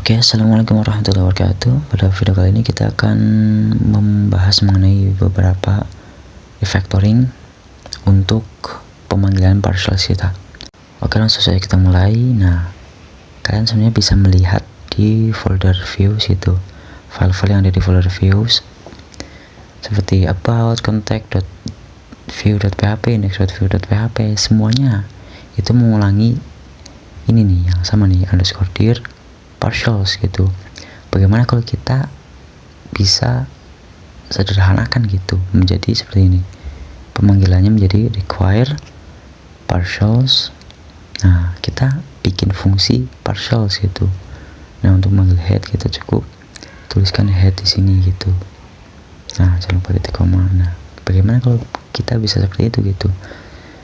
Oke, assalamualaikum warahmatullahi wabarakatuh. Pada video kali ini kita akan membahas mengenai beberapa refactoring untuk pemanggilan partials kita. Oke, langsung saja kita mulai. Nah, kalian sebenarnya bisa melihat di folder views itu file-file yang ada di folder views seperti about, contact.view.php, index.view.php, semuanya itu mengulangi ini nih yang sama nih, underscore dir partials gitu. Bagaimana kalau kita bisa sederhanakan gitu menjadi seperti ini, pemanggilannya menjadi require partials. Nah, kita bikin fungsi partials gitu. Nah, untuk manggil head kita cukup tuliskan head di sini gitu. Nah, jangan lupa titik koma. Nah, bagaimana kalau kita bisa seperti itu gitu,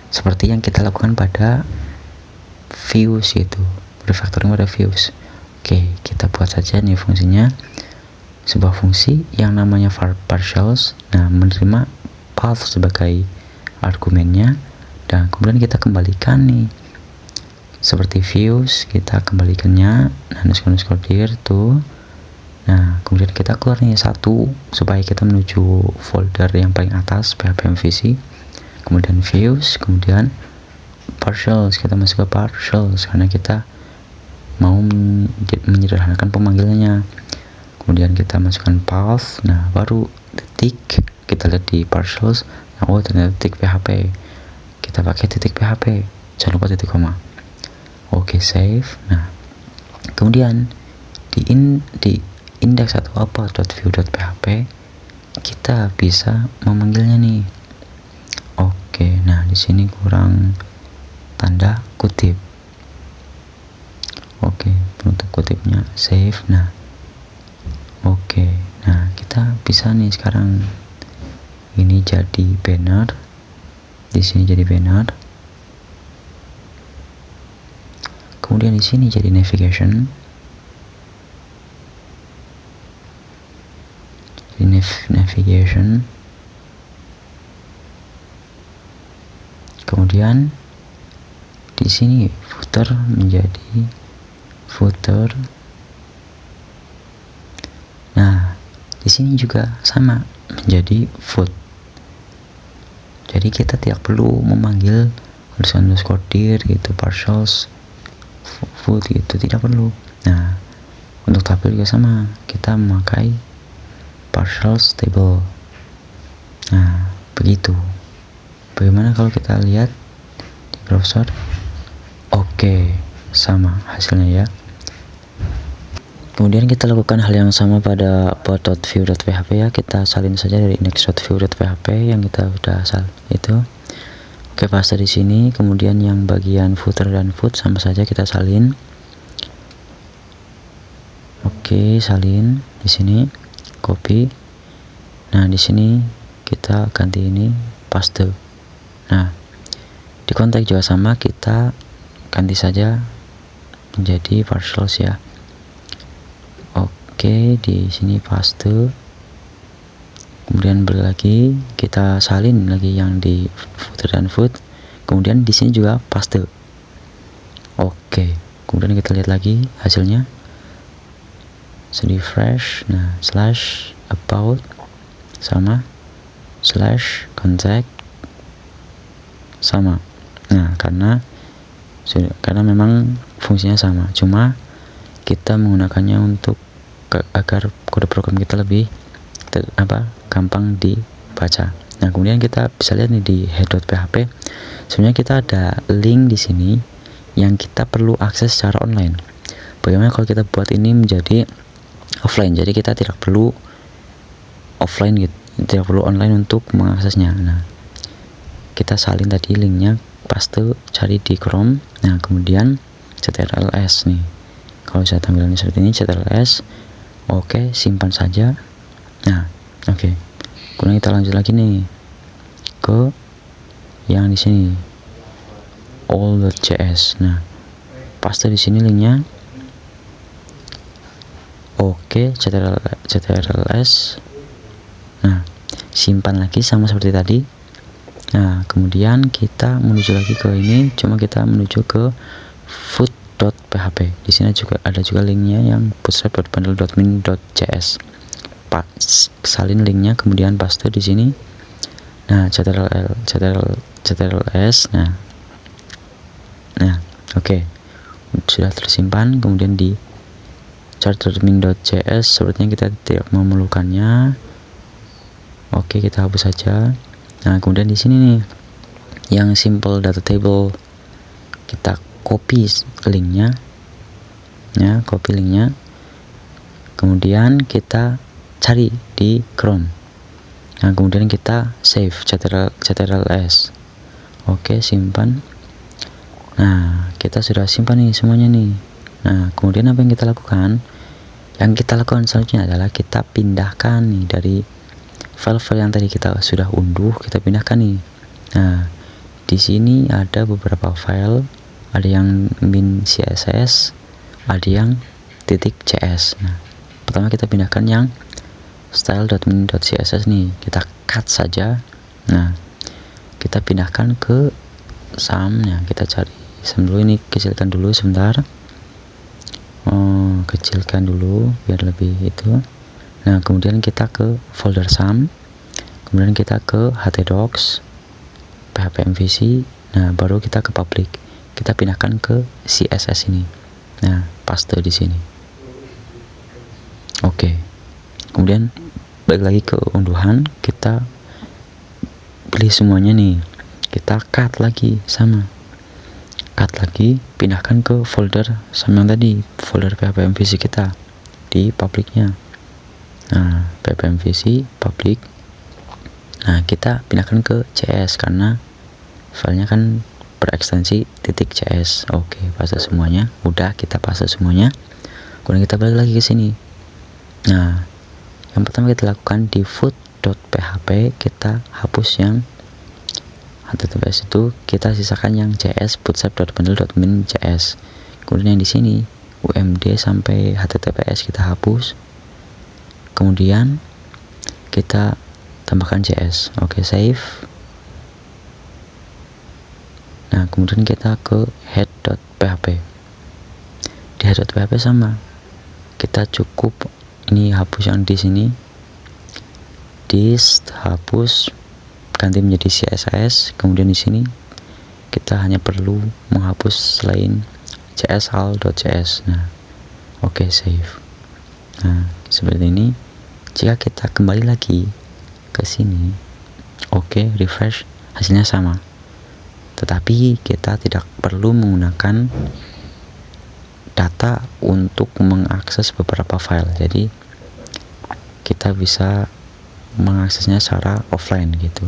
seperti yang kita lakukan pada views gitu, refactoring pada views. Oke, kita buat saja nih fungsinya, sebuah fungsi yang namanya partials. Nah, menerima path sebagai argumennya, dan kemudian kita kembalikan nih seperti views, kita kembalikannya underscore dir tuh. Nah, kemudian kita keluar nih satu supaya kita menuju folder yang paling atas PHP MVC, kemudian views, kemudian partials, kita masuk ke partials karena kita mau menyederhanakan pemanggilannya. Kemudian kita masukkan path. Nah, baru titik kita lihat di partials. Nah, oh ternyata titik PHP, kita pakai titik PHP, jangan lupa titik koma. Oke, save. Nah, kemudian di index atau about.view.php kita bisa memanggilnya nih. Oke, nah di sini kurang tanda kutip. Oke, penutup kutipnya, save. Nah, oke, nah kita bisa nih sekarang ini jadi banner, di sini jadi banner, kemudian di sini jadi navigation, kemudian di sini footer menjadi footer. Nah, di sini juga sama menjadi foot. Jadi kita tidak perlu memanggil underscore dir gitu, partials foot gitu, tidak perlu. Nah, untuk tabel juga sama, kita memakai partials table. Nah, begitu. Bagaimana kalau kita lihat di browser? Oke, sama hasilnya ya. Kemudian kita lakukan hal yang sama pada about.view.php ya, kita salin saja dari index.view.php yang kita udah itu. Oke, paste di sini. Kemudian yang bagian footer dan foot sama saja kita salin. Oke, salin di sini, copy. Nah, di sini kita ganti ini paste. Nah, di kontak juga sama, kita ganti saja menjadi partials ya. Oke, di sini paste. Kemudian balik lagi, kita salin lagi yang di footer dan foot. Kemudian di sini juga paste. Oke, kemudian kita lihat lagi hasilnya. Refresh. Nah, slash about sama, slash contact sama. Nah, karena memang fungsinya sama, cuma kita menggunakannya untuk agar kode program kita lebih gampang dibaca. Nah, kemudian kita bisa lihat nih di head.php, sebenarnya kita ada link di sini yang kita perlu akses secara online. Bagaimana kalau kita buat ini menjadi offline? Jadi kita tidak perlu offline gitu, tidak perlu online untuk mengaksesnya. Nah, kita salin tadi linknya, paste, cari di Chrome. Nah, kemudian ctrls nih, kalau saya tampilannya seperti ini, ctrls. Oke, simpan saja. Nah, oke. Kemudian kita lanjut lagi nih ke yang di sini all.js. Nah, paste di sini linknya. Oke, ctrls. Nah, simpan lagi sama seperti tadi. Nah, kemudian kita menuju lagi ke ini, cuma kita menuju ke foot .php. Di sini juga ada juga linknya yang bootstrap.bundle.min.js. Salin linknya, kemudian paste di sini. Nah, ctrls. Nah, oke. Sudah tersimpan. Kemudian di chart.min.js sepertinya kita tidak memerlukannya. Oke, kita hapus saja. Nah, kemudian di sini nih yang simple data table, kita copy linknya, kemudian kita cari di Chrome. Nah, kemudian kita save ctrls. Oke, simpan. Nah, kita sudah simpan nih semuanya nih. Nah, kemudian apa yang kita lakukan? Yang kita lakukan selanjutnya adalah kita pindahkan nih dari file-file yang tadi kita sudah unduh, kita pindahkan nih. Nah, di sini ada beberapa file, ada yang min CSS, ada yang .cs. Nah, pertama kita pindahkan yang style.min.css nih, kita cut saja. Nah, kita pindahkan ke sum-nya, kita cari sum dulu, ini kecilkan dulu sebentar. Kecilkan dulu biar lebih itu. Nah, kemudian kita ke folder sum, kemudian kita ke htdocs, php-mvc. Nah, baru kita ke public, kita pindahkan ke css ini. Nah, paste di sini. Oke, kemudian balik lagi ke unduhan, kita pilih semuanya nih, kita cut lagi, pindahkan ke folder sama yang tadi, folder php-mvc kita di publiknya. Nah, php-mvc public. Nah, kita pindahkan ke cs karena filenya kan berekstensi .cs. Oke, paste semuanya. Udah, kita paste semuanya. Kemudian kita balik lagi ke sini. Nah, yang pertama kita lakukan di foot.php, kita hapus yang https itu, kita sisakan yang cs bootstrap.bundle.min.js. Kemudian yang di sini umd sampai https kita hapus. Kemudian kita tambahkan cs. Oke, save. Nah, kemudian kita ke head.php. Di head.php sama, kita cukup ini hapus yang di sini, dist hapus, ganti menjadi css. Kemudian di sini kita hanya perlu menghapus selain csal.cs. Nah, oke, save. Nah, seperti ini. Jika kita kembali lagi ke sini, oke, refresh, hasilnya sama. Tetapi kita tidak perlu menggunakan data untuk mengakses beberapa file. Jadi kita bisa mengaksesnya secara offline gitu.